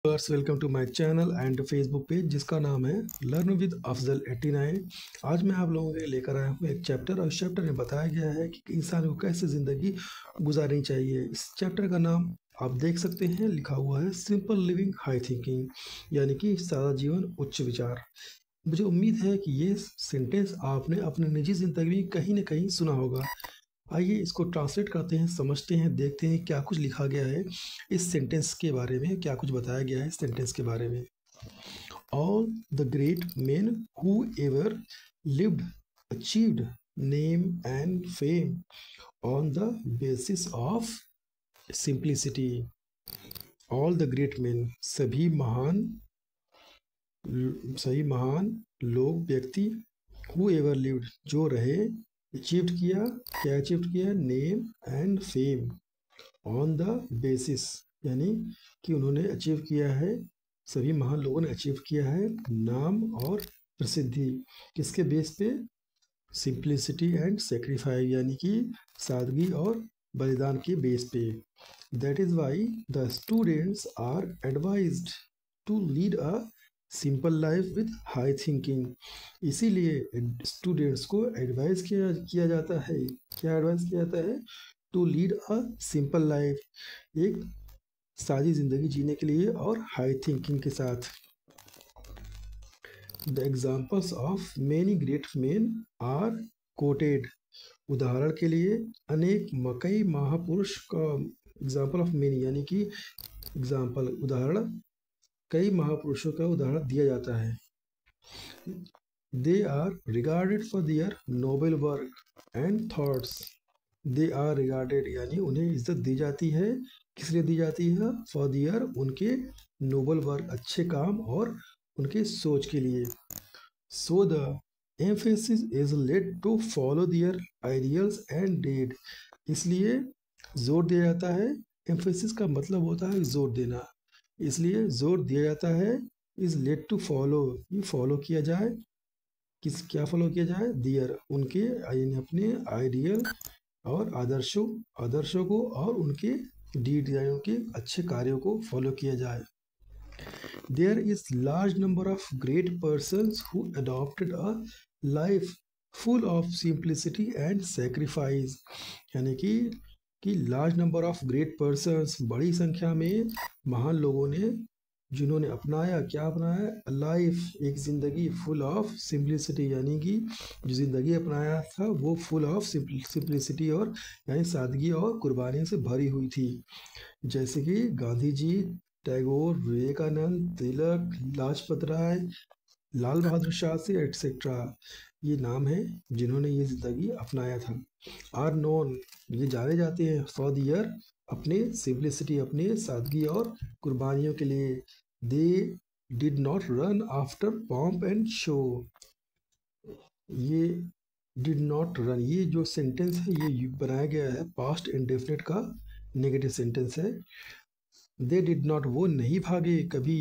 Welcome to my channel and Facebook page जिसका नाम है लर्न विद अफजल 89। आज मैं आप लोगों के लिए लेकर आया हूँ एक चैप्टर और इस चैप्टर में बताया गया है कि इंसान को कैसे ज़िंदगी गुजारनी चाहिए। इस चैप्टर का नाम आप देख सकते हैं, लिखा हुआ है सिंपल लिविंग हाई थिंकिंग, यानी कि सादा जीवन उच्च विचार। मुझे उम्मीद है कि ये सेंटेंस आपने अपने निजी ज़िंदगी में कहीं ना कहीं सुना होगा। आइए इसको ट्रांसलेट करते हैं, समझते हैं, देखते हैं क्या कुछ लिखा गया है इस सेंटेंस के बारे में, क्या कुछ बताया गया है इस सेंटेंस के बारे में। All the great men who ever lived achieved name and fame on the basis of simplicity. All the great men, सभी महान लोग, व्यक्ति, हु एवर लिव्ड, जो रहे, अचीव्ड किया, क्या अचीव किया, name and fame, on the basis, यानी कि उन्होंने अचीव किया है, सभी महान लोगों ने अचीव किया है नाम और प्रसिद्धि, किसके बेस पे, सिंप्लिसिटी एंड सेक्रीफाइस, यानी कि सादगी और बलिदान के बेस पे। That is why the students are advised to lead a simple life with high thinking. इसीलिए स्टूडेंट्स को एडवाइस किया जाता है, क्या एडवाइस किया जाता है, to lead a simple life, एक सादी जिंदगी जीने के लिए और हाई थिंकिंग के साथ। The examples of many great men are quoted, उदाहरण के लिए अनेक कई महापुरुष का, एग्जाम्पल ऑफ मेनी यानी कि एग्जाम्पल उदाहरण, कई महापुरुषों का उदाहरण दिया जाता है। They are regarded for their noble work and thoughts. They are regarded यानी उन्हें इज्जत दी जाती है, किस लिए दी जाती है, फॉर देयर, उनके नोबल वर्क, अच्छे काम और उनके सोच के लिए। So the emphasis is laid to follow their ideals and deeds, इसलिए जोर दिया जाता है, एम्फेसिस का मतलब होता है जोर देना, इसलिए जोर दिया जाता है, इज लेड टू फॉलो, ये फॉलो किया जाए, क्या फॉलो किया जाए, दियर, उनके यानी अपने आइडियल और आदर्शों को और उनके डीड यानी उनके अच्छे कार्यों को फॉलो किया जाए। There is large number of great persons who adopted a life full of simplicity and sacrifice, यानी कि large number of great persons, बड़ी संख्या में महान लोगों ने, जिन्होंने अपनाया, क्या अपनाया, लाइफ, एक ज़िंदगी फुल ऑफ सिंप्लिसिटी, यानी कि जो ज़िंदगी अपनाया था वो फुल ऑफ सिंप्लिसिटी और यानी सादगी और कुर्बानी से भरी हुई थी। जैसे कि गांधी जी, टैगोर, विवेकानंद, तिलक, लाजपत राय, लाल बहादुर शास्त्री एटसेट्रा, ये नाम है जिन्होंने ये ज़िंदगी अपनाया था। आर नोन, ये जाने जाते हैं, फॉर दियर, अपने सिंप्लिसिटी, अपने सादगी और कुर्बानियों के लिए। They did not run after pomp and show, ये डिड नॉट रन, ये जो सेंटेंस है ये बनाया गया है पास्ट इंडेफिनिट का नेगेटिव सेंटेंस है। दे डिड नॉट, वो नहीं भागे कभी,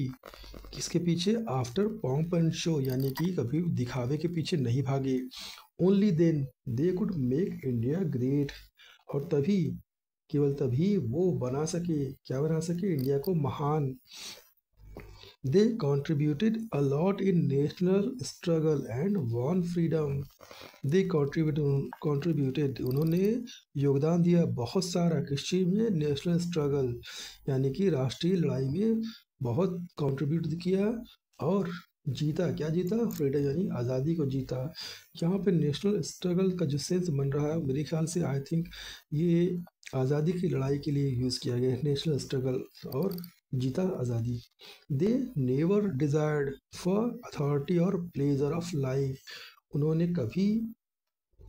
किसके पीछे, आफ्टर पॉम्प एंड शो, यानी कि कभी दिखावे के पीछे नहीं भागे। Only then they could make India great, और तभी, केवल तभी वो बना सके, क्या बना सके, इंडिया को महान। दे contributed a lot in national struggle and won freedom. They contributed, उन्होंने योगदान दिया बहुत सारा, किस चीज़ में, नेशनल स्ट्रगल, यानी कि राष्ट्रीय लड़ाई में बहुत कंट्रीब्यूट किया और जीता, क्या जीता, फ्रीडम यानी आज़ादी को जीता। यहाँ पे नेशनल स्ट्रगल का जो सेंस बन रहा है, मेरे ख्याल से आई थिंक ये आज़ादी की लड़ाई के लिए यूज़ किया गया है, नेशनल स्ट्रगल, और जीता आज़ादी। They never desired for authority और प्लेजर ऑफ लाइफ, उन्होंने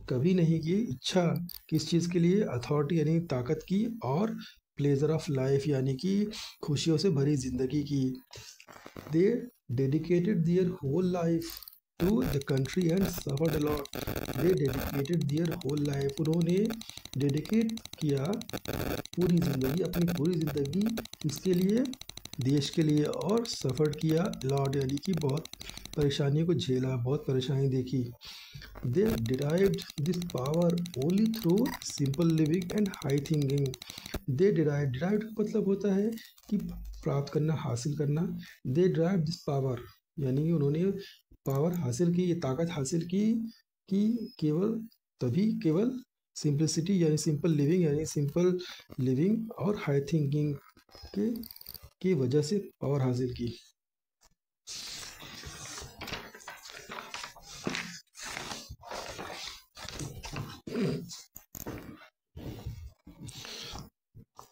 कभी नहीं की इच्छा, किस चीज़ के लिए, अथॉरिटी यानी ताकत की, और प्लेजर ऑफ लाइफ यानी कि खुशियों से भरी जिंदगी की। They dedicated their whole life to the country and suffered a lot. They dedicated their whole life, उन्होंने डेडिकेट किया पूरी ज़िंदगी, अपनी पूरी ज़िंदगी किसके लिए, देश के लिए, और सफ़र किया लॉट यानी कि बहुत परेशानियों को झेला, बहुत परेशानी देखी। They derived this power only through simple living and high thinking. They derived मतलब होता है कि प्राप्त करना, हासिल करना। दे डिराइव दिस पावर यानी कि उन्होंने पावर हासिल की, ये ताकत हासिल की कि केवल सिंपलिसिटी यानी सिंपल लिविंग और हाई थिंकिंग के की वजह से पावर हासिल की।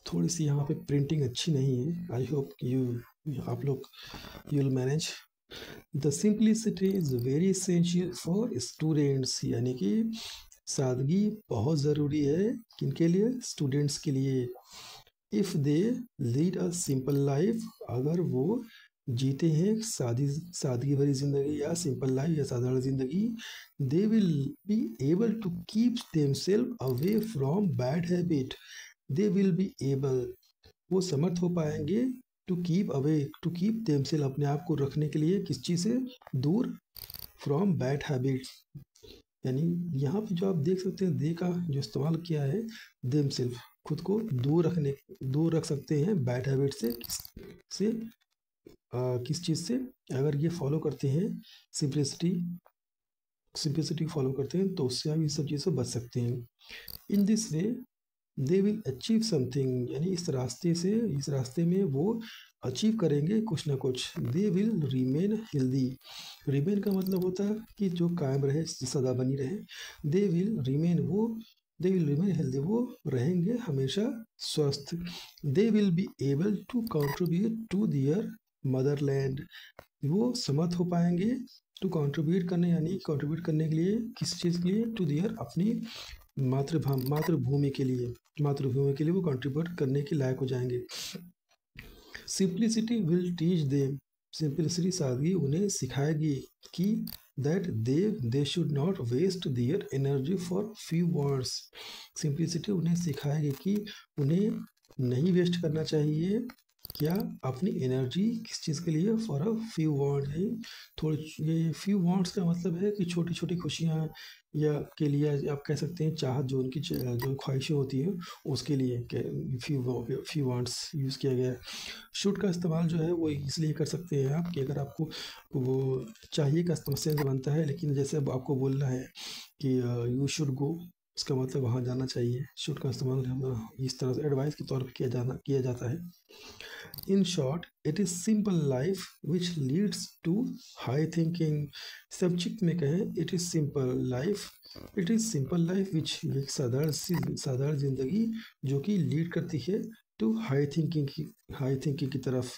थोड़ी सी यहाँ पे प्रिंटिंग अच्छी नहीं है, आई होप आप लोग you will manage. The simplicity is very essential for students, यानी कि सादगी बहुत ज़रूरी है किनके लिए, स्टूडेंट्स के लिए। If they lead a simple life, अगर वो जीते हैं सादगी भरी ज़िंदगी या सिंपल लाइफ या साधारण ज़िंदगी, they will be able to keep themselves away from bad habit. They will be able, वो समर्थ हो पाएंगे टू कीप देमसेल्फ, अपने आप को रखने के लिए किस चीज़ से, दूर, फ्रॉम बैड हैबिट। यानी यहाँ पे जो आप देख सकते हैं दे का जो इस्तेमाल किया है, देमसेल्फ, खुद को दूर रख सकते हैं बैड हैबिट से किस चीज़ से, अगर ये फॉलो करते हैं सिंप्लिसिटी फॉलो करते हैं तो उससे आप इस सब चीज़ से बच सकते हैं। In this way they will achieve something, यानी इस रास्ते में वो अचीव करेंगे कुछ ना कुछ। They will remain healthy, remain का मतलब होता है कि जो कायम रहे, सदा बनी रहे। दे विल रिमेन हेल्दी, वो रहेंगे हमेशा स्वस्थ। They will be able to contribute to their motherland, वो समर्थ हो पाएंगे टू कंट्रीब्यूट करने, यानी कंट्रीब्यूट करने के लिए किस चीज़ के लिए, टू दियर, अपनी मातृभूमि के लिए वो कंट्रीब्यूट करने के लायक हो जाएंगे। Simplicity will teach them, simplicity सादगी उन्हें सिखाएगी कि that they should not waste their energy for few words. Simplicity उन्हें सिखाएगी कि उन्हें नहीं वेस्ट करना चाहिए क्या, अपनी एनर्जी किस चीज़ के लिए, फॉर अ फ्यू वर्ड। ये फ्यू वर्ड्स का मतलब है कि छोटी छोटी खुशियाँ या के लिए आप कह सकते हैं, चाहत जो उनकी जो ख्वाहिशें होती हैं उसके लिए फ्यू वर्ड्स यूज़ किया गया है। शुड का इस्तेमाल जो है वो इसलिए कर सकते हैं आप कि अगर आपको वो चाहिए का समस्या से बनता है, लेकिन जैसे अब आपको बोलना है कि यू शुड गो, इसका मतलब वहाँ जाना चाहिए। शुड का इस्तेमाल इस तरह से एडवाइस के तौर पर किया जाता है। In short, it is simple life which leads to high thinking. संक्षिप्त में कहें, it is simple life which एक साधारण जिंदगी जो कि लीड करती है टू हाई थिंकिंग की तरफ,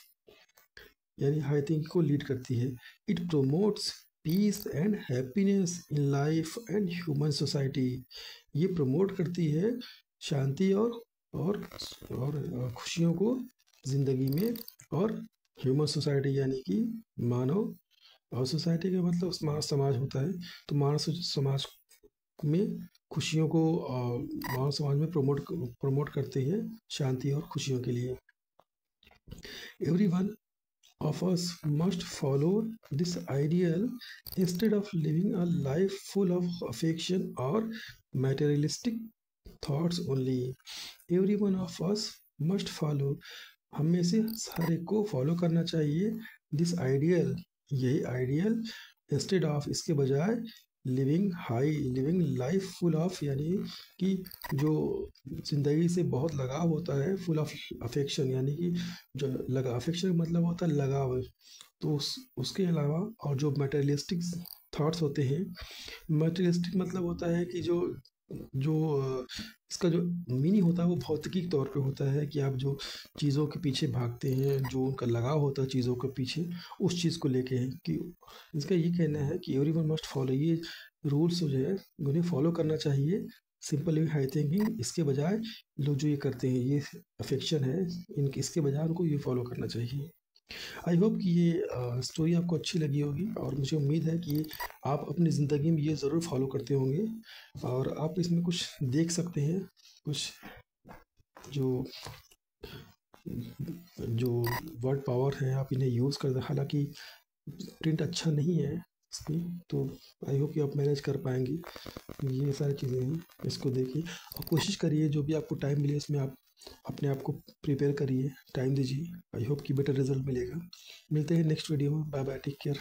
यानी हाई थिंकिंग को लीड करती है। It promotes peace and happiness in life and human society, ये प्रमोट करती है शांति और खुशियों को ज़िंदगी में, और ह्यूमन सोसाइटी यानी कि मानव, और सोसाइटी का मतलब समाज होता है, तो मानव समाज में खुशियों को मानव समाज में प्रमोट करते हैं शांति और खुशियों के लिए। Everyone of us must follow this ideal instead of living a life full of affection or materialistic thoughts only. Every one of us must follow, हम में से हर एक को फॉलो करना चाहिए दिस आइडियल, यही आइडियल, इंस्टेड ऑफ, इसके बजाय, लिविंग लाइफ फुल ऑफ, यानी कि जो जिंदगी से बहुत लगाव होता है, फुल ऑफ अफेक्शन, यानी कि जो अफेक्शन मतलब होता है लगाव, तो उसके अलावा, और जो मटेरियलिस्टिक थॉट्स होते हैं, मटेरियलिस्टिक मतलब होता है कि इसका जो मीनिंग होता है वो भौतिकी तौर पे होता है कि आप जो चीज़ों के पीछे भागते हैं, जो उनका लगाव होता है चीज़ों के पीछे, उस चीज़ को लेके है कि इसका ये कहना है कि एवरीवन मस्ट फॉलो, ये रूल्स जो है उन्हें फॉलो करना चाहिए, सिंपल लिविंग हाई थिंकिंग, इसके बजाय लोग जो ये करते हैं, ये अफेक्शन है इसके बजाय उनको ये फॉलो करना चाहिए। आई होप कि ये स्टोरी आपको अच्छी लगी होगी, और मुझे उम्मीद है कि आप अपनी ज़िंदगी में ये ज़रूर फॉलो करते होंगे, और आप इसमें कुछ देख सकते हैं, कुछ जो वर्ड पावर है आप इन्हें यूज़ करते हैं। हालांकि प्रिंट अच्छा नहीं है इसकी, तो आई होप कि आप मैनेज कर पाएंगी। ये सारी चीज़ें हैं, इसको देखिए और कोशिश करिए जो भी आपको टाइम मिले इसमें आप अपने आप को प्रिपेयर करिए, टाइम दीजिए। आई होप कि बेटर रिजल्ट मिलेगा। मिलते हैं नेक्स्ट वीडियो में। Bye bye, take care.